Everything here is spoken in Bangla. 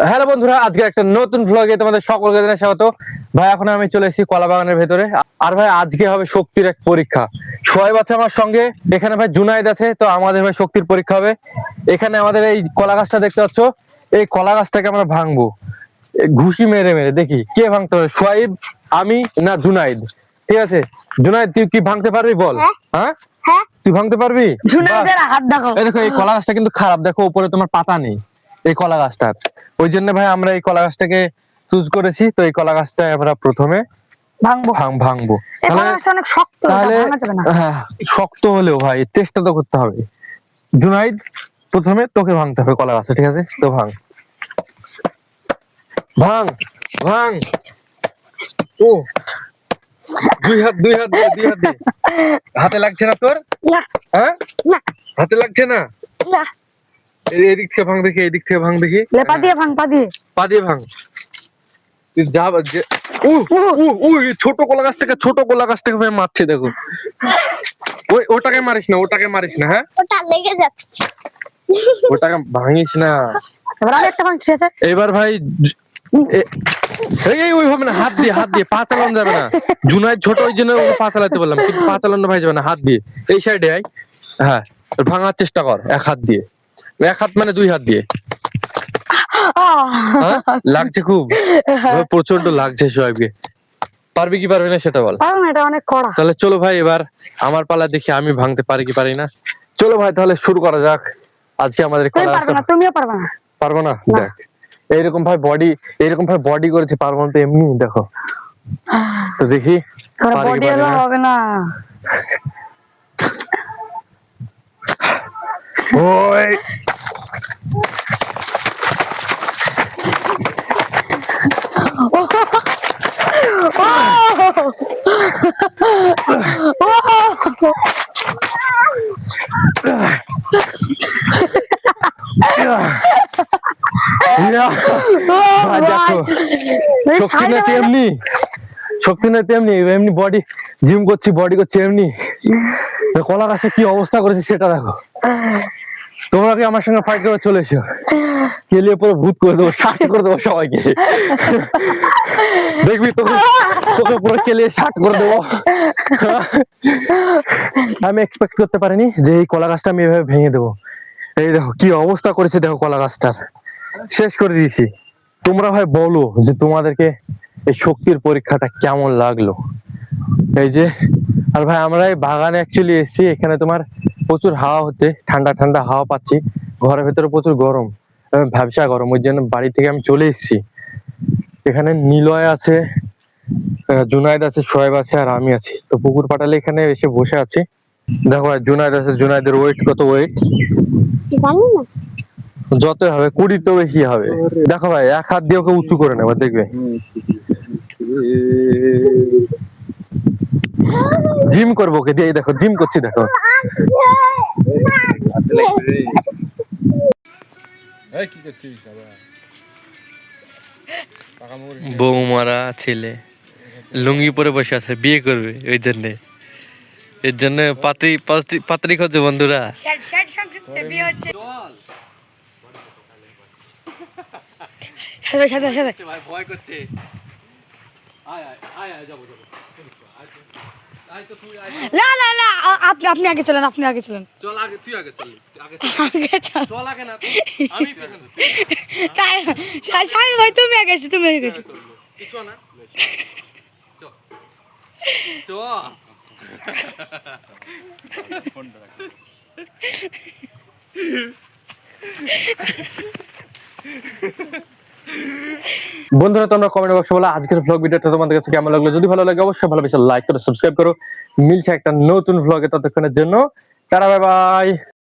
হ্যালো বন্ধুরা, আজকে একটা নতুন ভ্লগে তোমাদের সকলকে জানাই স্বাগত। ভাই এখন আমি চলে এসেছি কলা বাগানের ভেতরে। আর ভাই আজকে হবে শক্তির এক পরীক্ষা। সোহেব আছে আমার সঙ্গে, এখানে ভাই জুনায়েদ আছে। তো আমাদের ভাই শক্তির পরীক্ষা হবে। এখানে আমাদের এই কলা গাছটা দেখতে পাচ্ছ, এই কলা গাছটাকে আমরা ভাঙবো ঘুষি মেরে মেরে। দেখি কে ভাঙতে হবে, সোহেব, আমি না জুনায়েদ। ঠিক আছে জুনায়েদ, তুই কি ভাঙতে পারবি বল? হ্যাঁ হ্যাঁ, তুই ভাঙতে পারবি? জুনায়েদের হাত দেখো। এই দেখো, এই কলা গাছটা কিন্তু খারাপ, দেখো উপরে তোমার পাতা নেই এই কলা গাছটার। ওই জন্য ভাই আমরা এই কলা গাছটাকে চুজ করেছি। তো এই কলা গাছটা আমরা প্রথমে ভাঙবো। এই কলা গাছটা অনেক শক্ত, এটা তাহলে ভাঙা যাবে না। হ্যাঁ, শক্ত হলেও ভাই চেষ্টা তো করতে হবে। জুনাইদ, প্রথমে তোকে ভাঙতে হবে কলা গাছটা, ঠিক আছে? তো ভাঙ ভাঙ ভাঙ। ও, দুই হাত দুই হাত দিয়ে, দুই হাত দিয়ে। হাতে লাগছে না তোর? না হ্যাঁ, না হাতে লাগছে না। না, এদিক থেকে ভাঙ দেখি, এদিক থেকে ভাঙ দেখি। পা দিয়ে ভাঙ, পা দিয়ে। পা দিয়ে ভাঙ। তুই যা এই ছোট কলা গাছটাকে, ছোট কলা গাছটাকে ভাই মারছে দেখো। ওটাকে মারিস না, ওটাকে মারিস না। হ্যাঁ, ওটা লেগে যাচ্ছে। ওটাকে ভাঙিস না। এবার আরেকটা ভাঙ, ঠিক আছে? এবার ভাই এই ওইভাবে না, হাত দিয়ে, হাত দিয়ে। পা চালানো যাবে না। জুনায়েদ ছোট, ওই জন্য ওকে পা চালাতে বললাম, কিন্তু পা চালানো ভাই যাবে না, হাত দিয়ে। এই সাইডে আয়। হ্যাঁ, ভাঙার চেষ্টা কর এক হাত দিয়ে। এক হাত মানে দুই হাত দিয়ে। হ্যাঁ, লাগছে খুব, প্রচন্ড লাগছে সোহেবকে। পারবি কি পারবি না সেটা বল। পারো না, এটা অনেক কড়া। তাহলে চলো ভাই, এবার আমার পালা, দেখি আমি ভাঙতে পারি কি পারি না। চলো ভাই তাহলে শুরু করা যাক। আজকে আমাদের তুমি পারবে না, তুমিও পারবে না। পারবো না। দেখ এইরকম ভাই বডি, এইরকম ভাই বডি করেছে, পারবো না তো এমনি। দেখো তো দেখি বডি এলো হবে না। ওই শক্তি না তেমনি, শক্তি না তেমনি, এমনি বডি জিম করছি, বডি করছি এমনি। কলা গাছে কি অবস্থা করেছে সেটা দেখো। তোমরা কি আমার সঙ্গে ফাইট করে চলে এসো, খেলিয়ে পুরো ভূত করে দেবো, শাট করে দেবো সবাইকে। দেখবি তোকে, তোকে পুরো খেলিয়ে শাট করে দেবো। আমি এক্সপেক্ট করতে পারিনি যে এই কলা গাছটা আমি এভাবে ভেঙে দেবো। এই দেখো কি অবস্থা করেছে, দেখো কলা গাছটার শেষ করে দিয়েছি। তোমরা ভাই বলো যে তোমাদেরকে এই শক্তির পরীক্ষাটা কেমন লাগলো। এই যে, আর ভাই আমরা এই বাগানে অ্যাকচুয়ালি এসেছি, এখানে তোমার প্রচুর হাওয়া হচ্ছে, ঠান্ডা ঠান্ডা হাওয়া পাচ্ছি। ঘরের ভেতরে প্রচুর গরম, ভ্যাবসা গরম। ওই জন্য বাড়ি থেকে আমি চলে এসেছি। এখানে নিলয় আছে, জুনায়েদ আছে, সোহেব আছে, আর আমি আছি। তো পুকুর পাটালে এখানে এসে বসে আছি। দেখো ভাই জুনায়েদ আছে, জুনায়েদের ওয়েট কত, ওয়েট জানি না, যত হবে 20 তো বেশি হবে। দেখো ভাই এক হাত দিয়ে ওকে উঁচু করে নেবো, দেখবে জিম করবো ওকে দিয়ে। দেখো জিম করছি, দেখো বৌমারা ছেলে লুঙ্গি পরে বসে আছে, বিয়ে করবে ওই জন্যে। এর জন্য পাত্রী খোঁজে বন্ধুরা। বিয়ে হচ্ছে। সাথে সাথে সাথে ভয় করছে। না না না, আপনি আপনি আগে চলেন, আপনি আগে চলেন। চল আগে, তুই আগে চল, আগে চল। চল আগে না, আমি তাই সাহেব ভাই, তুমি আগে এসো, তুমি আগে এসো। কিছু না, চ চ। বন্ধুরা তোমরা কমেন্ট বক্সে বলো আজকের ভ্লগ ভিডিওটা তোমাদের কাছে কেমন লাগলো। যদি ভালো লাগে অবশ্যই ভালোবেসে লাইক করো, সাবস্ক্রাইব করো। মিলছে একটা নতুন ভ্লগে, ততক্ষণের জন্য টাটা, বাই বাই।